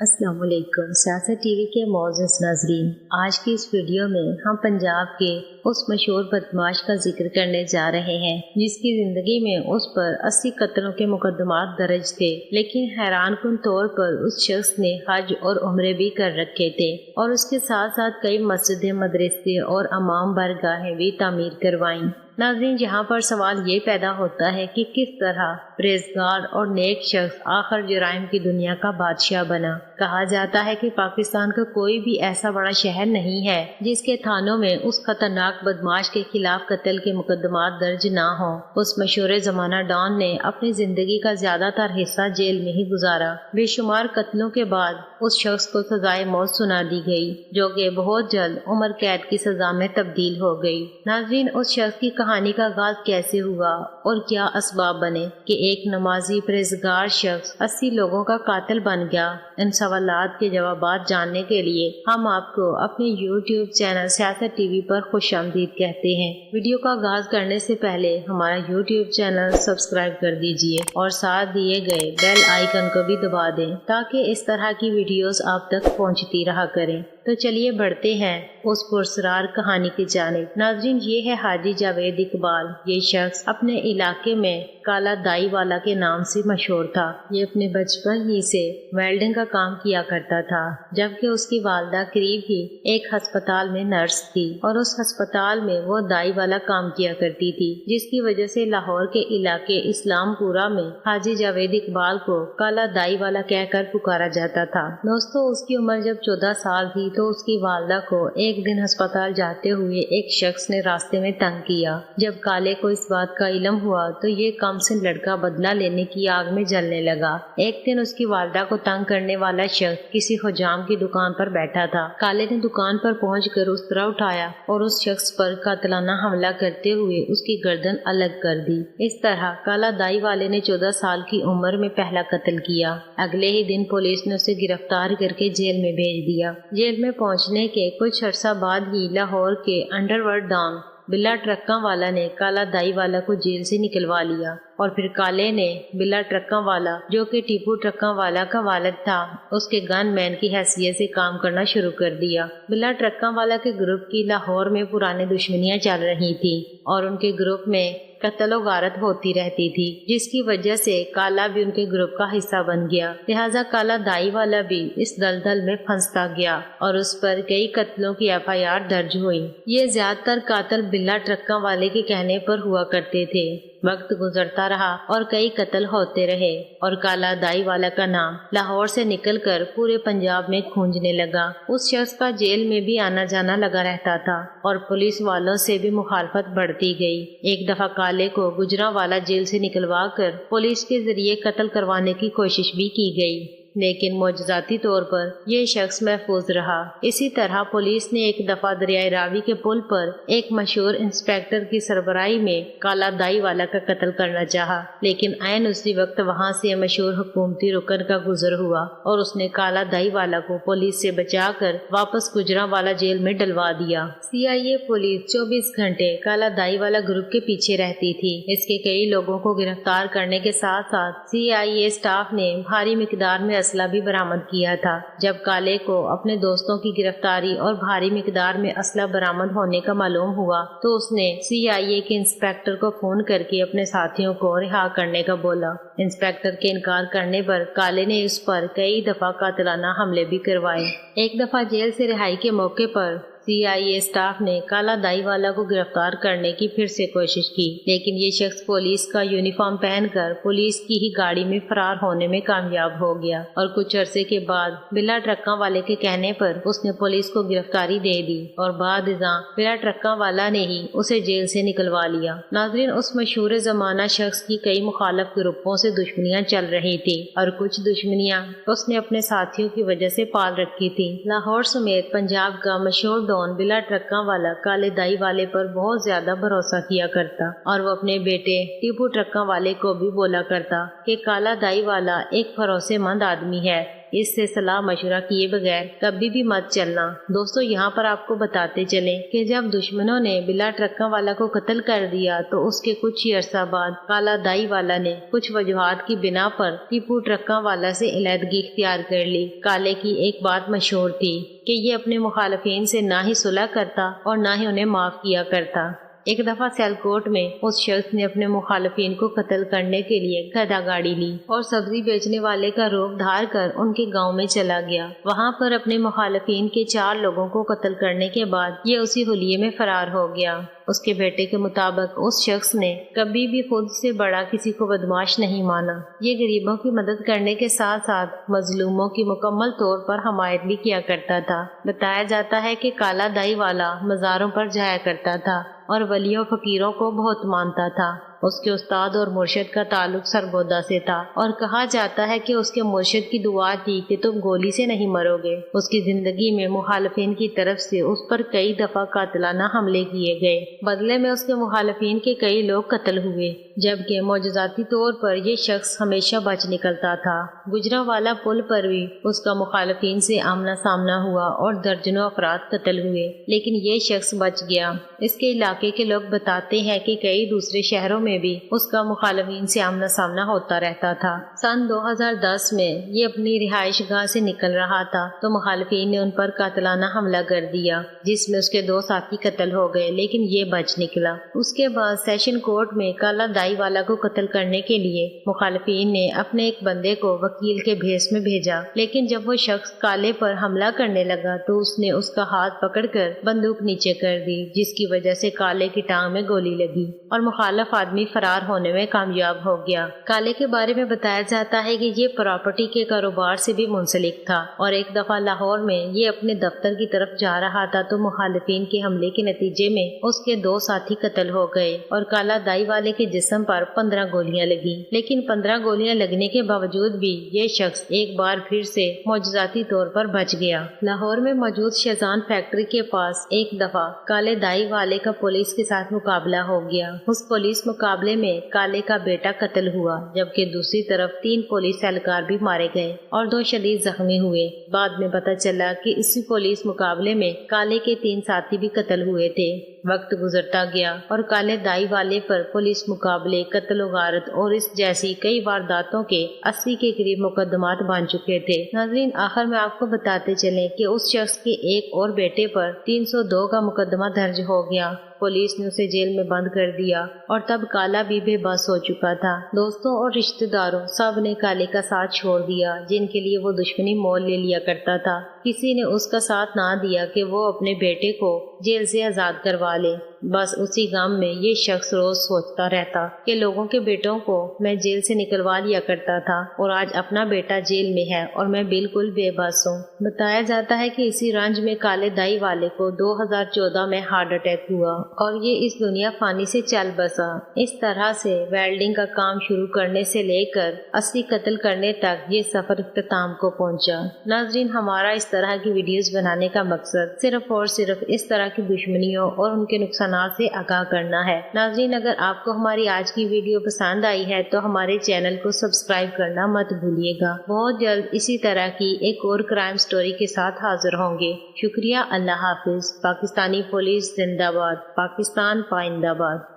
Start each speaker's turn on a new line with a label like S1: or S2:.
S1: अस्सलाम वालेकुम। सियासत टीवी के मोअज़्ज़ज़ नाज़रीन, आज की इस वीडियो में हम पंजाब के उस मशहूर बदमाश का जिक्र करने जा रहे हैं जिसकी जिंदगी में उस पर 80 कत्लों के मुकदमात दर्ज थे, लेकिन हैरानकुन तौर पर उस शख्स ने हज और उम्रे भी कर रखे थे और उसके साथ साथ कई मस्जिदें, मदरसे और अमाम बरगाहें भी तामीर करवाईं। नाज़रीन, यहाँ पर सवाल ये पैदा होता है कि किस तरह परहेज़गार और नेक शख्स आखिर जुराइम की दुनिया का बादशाह बना। कहा जाता है कि पाकिस्तान का कोई भी ऐसा बड़ा शहर नहीं है जिसके थानों में उस खतरनाक बदमाश के खिलाफ कत्ल के मुकदमात दर्ज ना हो। उस मशहूर जमाना डॉन ने अपनी जिंदगी का ज्यादातर हिस्सा जेल में ही गुजारा। बेशुमार कत्लों के बाद उस शख्स को सजाए मौत सुना दी गई, जो कि बहुत जल्द उम्र कैद की सजा में तब्दील हो गई। नाज़रीन, उस शख्स की कहानी का आगाज कैसे हुआ और क्या असबाब बने कि एक नमाजी परहेज़गार शख्स 80 लोगों का कातिल बन गया। इन सवालात के जवाबात जानने के लिए हम आपको अपने YouTube चैनल सियासत टीवी पर खुशामदीद कहते हैं। वीडियो का आगाज करने से पहले हमारा YouTube चैनल सब्सक्राइब कर दीजिए और साथ दिए गए बेल आइकन को भी दबा दें ताकि इस तरह की वीडियोस आप तक पहुंचती रहा करें। तो चलिए बढ़ते हैं उस पुरस्कार कहानी की जानिब। नाज़रीन, ये है हाजी जावेद इकबाल। ये शख्स अपने इलाके में काला दाई वाला के नाम से मशहूर था। ये अपने बचपन ही से वेल्डिंग का काम किया करता था, जबकि उसकी वालदा करीब ही एक अस्पताल में नर्स थी और उस अस्पताल में वो दाई वाला काम किया करती थी, जिसकी वजह से लाहौर के इलाके इस्लामपुरा में हाजी जावेद इकबाल को काला दाई वाला कहकर पुकारा जाता था। दोस्तों, उसकी उम्र जब 14 साल थी तो उसकी वालदा को एक दिन अस्पताल जाते हुए एक शख्स ने रास्ते में तंग किया। जब काले को इस बात का इल्म हुआ तो ये कमसिन लड़का बदला लेने की आग में जलने लगा। एक दिन उसकी वालदा को तंग करने वाला शख्स किसी हुजाम की दुकान पर बैठा था। काले ने दुकान पर पहुंचकर उस तरह उठाया और उस शख्स पर कातिलाना हमला करते हुए उसकी गर्दन अलग कर दी। इस तरह काला दाई वाले ने 14 साल की उम्र में पहला कत्ल किया। अगले ही दिन पुलिस ने उसे गिरफ्तार करके जेल में भेज दिया। जेल में पहुंचने के कुछ अर्सा बाद ही लाहौर के अंडरवर्ल्ड डॉन बिल्ला ट्रक्का वाला ने काला दाई वाला को जेल से निकलवा लिया और फिर काले ने बिल्ला ट्रक्का वाला, जो कि टीपू ट्रक्का वाला का वालिद था, उसके गनमैन की हैसियत से काम करना शुरू कर दिया। बिल्ला ट्रक्का वाला के ग्रुप की लाहौर में पुरानी दुश्मनियां चल रही थी और उनके ग्रुप में कत्ल और गारत होती रहती थी, जिसकी वजह से काला भी उनके ग्रुप का हिस्सा बन गया। लिहाजा काला दाई वाला भी इस दलदल में फंसता गया और उस पर कई कत्लों की FIR दर्ज हुई। ये ज्यादातर कातिल बिल्ला ट्रक्का वाले के कहने पर हुआ करते थे। वक्त गुजरता रहा और कई कत्ल होते रहे और काला दाई वाला का नाम लाहौर से निकलकर पूरे पंजाब में गूंजने लगा। उस शख्स का जेल में भी आना जाना लगा रहता था और पुलिस वालों से भी मुखालफत बढ़ती गई। एक दफा काले को गुजरांवाला जेल से निकलवा कर पुलिस के जरिए कत्ल करवाने की कोशिश भी की गई, लेकिन मौजूदाती तौर पर यह शख्स महफूज रहा। इसी तरह पुलिस ने एक दफा दरियाए रावी के पुल पर एक मशहूर इंस्पेक्टर की सरबराही में काला दाई वाला का कत्ल करना चाहा, लेकिन ऐन उसी वक्त वहां से मशहूर हुकूमती रुकन का गुजर हुआ और उसने काला दाई वाला को पुलिस से बचाकर वापस गुजरांवाला जेल में डलवा दिया। CIA पुलिस 24 घंटे काला दाई वाला ग्रुप के पीछे रहती थी। इसके कई लोगों को गिरफ्तार करने के साथ साथ CIA स्टाफ ने भारी मिकदार में असला भी बरामद किया था। जब काले को अपने दोस्तों की गिरफ्तारी और भारी मिकदार में असला बरामद होने का मालूम हुआ तो उसने CIA के इंस्पेक्टर को फोन करके अपने साथियों को रिहा करने का बोला। इंस्पेक्टर के इनकार करने पर काले ने उस पर कई दफा कातिलाना हमले भी करवाए। एक दफा जेल से रिहाई के मौके पर CIA स्टाफ ने काला दाई वाला को गिरफ्तार करने की फिर से कोशिश की, लेकिन ये शख्स पुलिस का यूनिफॉर्म पहनकर पुलिस की ही गाड़ी में फरार होने में कामयाब हो गया और कुछ अरसे के बाद बिल्ला ट्रक्का वाले के कहने पर उसने पुलिस को गिरफ्तारी दे दी और बाद बिल्ला ट्रक्का वाला ने ही उसे जेल से निकलवा लिया। नाज़रीन, उस मशहूर जमाना शख्स की कई मुखालिफ ग्रुपों से दुश्मनियां चल रही थी और कुछ दुश्मनियां उसने अपने साथियों की वजह से पाल रखी थी। लाहौर समेत पंजाब का मशहूर डॉन बिल्ला ट्रक्का वाला काले दाई वाले पर बहुत ज्यादा भरोसा किया करता और वो अपने बेटे टीपू ट्रक्का वाले को भी बोला करता कि काला दाई वाला एक भरोसेमंद आदमी है اس سے صلاح مشورہ کیے بغیر کبھی بھی مت چلنا۔ دوستو یہاں پر آپ کو بتاتے چلیں کہ جب دشمنوں نے بلا ٹرکا والا کو قتل کر دیا تو اس کے کچھ ہی عرصہ بعد کالا دائی والا نے کچھ وجوہات کی بنا پر ٹیپو ٹرکا والا سے علیحدگی اختیار کر لی۔ کالے کی ایک بات مشہور تھی کہ یہ اپنے مخالفین سے نہ ہی صلح کرتا اور نہ ہی انہیں معاف کیا کرتا۔ ایک دفعہ سیالکوٹ میں اس شخص نے اپنے مخالفین کو قتل کرنے کے لیے گدھا گاڑی لی اور سبزی بیچنے والے کا روپ دھار کر ان کے گاؤں میں چلا گیا۔ وہاں پر اپنے مخالفین کے 4 لوگوں کو قتل کرنے کے بعد یہ اسی حلیے میں فرار ہو گیا۔ اس کے بیٹے کے مطابق اس شخص نے کبھی بھی خود سے بڑا کسی کو بدمعاش نہیں مانا۔ یہ غریبوں کی مدد کرنے کے ساتھ ساتھ مظلوموں کی مکمل طور پر حمایت بھی کیا کرتا تھا۔ بتایا جاتا ہے کہ کالا دائی والا مزاروں پر جایا کرتا تھا اور ولیوں فقیروں کو بہت مانتا تھا۔ اس کے استاد اور مرشد کا تعلق سرگودا سے تھا اور کہا جاتا ہے کہ اس کے مرشد کی دعا تھی کہ تم گولی سے نہیں مرو گے۔ اس کی زندگی میں مخالفین کی طرف سے اس پر کئی دفعہ قاتلانہ حملے کیے گئے۔ بدلے میں اس کے مخالفین کے کئی لوگ قتل ہوئے، جبکہ معجزاتی طور پر یہ شخص ہمیشہ بچ نکلتا تھا۔ گجرانوالہ پل پر بھی اس کا مخالفین سے آمنا سامنا ہوا اور درجنوں افراد قتل ہوئے، لیکن یہ شخص بچ گیا۔ اس کے علاقے کے لوگ بتاتے ہیں کہ کئی دوسرے شہروں میں بھی اس کا مخالفین سے آمنا سامنا ہوتا رہتا تھا۔ سن 2010 میں یہ اپنی رہائش گاہ سے نکل رہا تھا تو مخالفین نے ان پر قاتلانہ حملہ کر دیا، جس میں اس کے 2 ساتھی قتل ہو گئے، لیکن یہ بچ نکلا۔ اس کے بعد سیشن کورٹ میں کالا دائی والا کو قتل کرنے کے لیے مخالفین نے اپنے ایک بندے کو وکیل کے بھیس میں بھیجا، لیکن جب وہ شخص کالے پر حملہ کرنے لگا تو اس نے اس کا ہاتھ پکڑ کر بندوق نیچے کر دی، جس کی وجہ سے کالے کی ٹانگ میں گولی لگی اور مخالف آدمی فرار ہونے میں کامیاب ہو گیا۔ کالے کے بارے میں بتایا جاتا ہے کہ یہ پراپرٹی کے کاروبار سے بھی منسلک تھا اور ایک دفعہ لاہور میں یہ اپنے دفتر کی طرف جا رہا تھا تو مخالفین کے حملے کے نتیجے میں اس کے 2 ساتھی قتل ہو گئے اور کالا دائی والے کے جسم پر 15 گولیاں لگی، لیکن 15 گولیاں لگنے کے باوجود بھی یہ شخص ایک بار پھر سے معجزاتی طور پر بچ گیا۔ لاہور میں موجود شیزان فیکٹری کے پاس ایک دفعہ کالے دائی والے کا پولیس کے ساتھ مقابلہ ہو گیا۔ اس پولیس مقابلے میں کالے کا بیٹا قتل ہوا، جبکہ دوسری طرف 3 پولیس اہلکار بھی مارے گئے اور 2 شدید زخمی ہوئے۔ بعد میں پتہ چلا کہ اسی پولیس مقابلے میں کالے کے 3 ساتھی بھی قتل ہوئے تھے۔ وقت گزرتا گیا اور کالے دائی والے پر پولیس مقابلے، قتل و غارت اور اس جیسی کئی وارداتوں کے 80 کے قریب مقدمات بن چکے تھے۔ ناظرین، آخر میں آپ کو بتاتے چلیں کہ اس شخص کے ایک اور بیٹے پر 302 کا مقدمہ درج ہو گیا۔ پولیس نے اسے جیل میں بند کر دیا اور تب کالا بھی بے بس ہو چکا تھا۔ دوستوں اور رشتہ داروں سب نے کالے کا ساتھ چھوڑ دیا، جن کے لیے وہ دشمنی مول لے لیا کرتا تھا۔ کسی نے اس کا ساتھ نہ دیا کہ وہ اپنے بیٹے کو جیل سے آزاد کروا لے۔ بس اسی غم میں یہ شخص روز سوچتا رہتا کہ لوگوں کے بیٹوں کو میں جیل سے نکلوا لیا کرتا تھا اور آج اپنا بیٹا جیل میں ہے اور میں بالکل بے بس ہوں۔ بتایا جاتا ہے کہ اسی رنج میں کالے دائی والے کو 2014 میں ہارٹ اٹیک ہوا اور یہ اس دنیا فانی سے چل بسا۔ اس طرح سے ویلڈنگ کا کام شروع کرنے سے لے کر 80 قتل کرنے تک یہ سفر اختتام کو پہنچا۔ ناظرین، ہمارا اس طرح کی ویڈیوز بنانے کا مقصد صرف اور صرف اس طرح کی دشمنیوں اور ان کے نقصانات سے آگاہ کرنا ہے۔ ناظرین، اگر آپ کو ہماری آج کی ویڈیو پسند آئی ہے تو ہمارے چینل کو سبسکرائب کرنا مت بھولیے گا۔ بہت جلد اسی طرح کی ایک اور کرائم سٹوری کے ساتھ حاضر ہوں گے۔ شکریہ، اللہ حافظ۔ پاکستانی پولیس زندہ باد، پاکستان پائندہ باد۔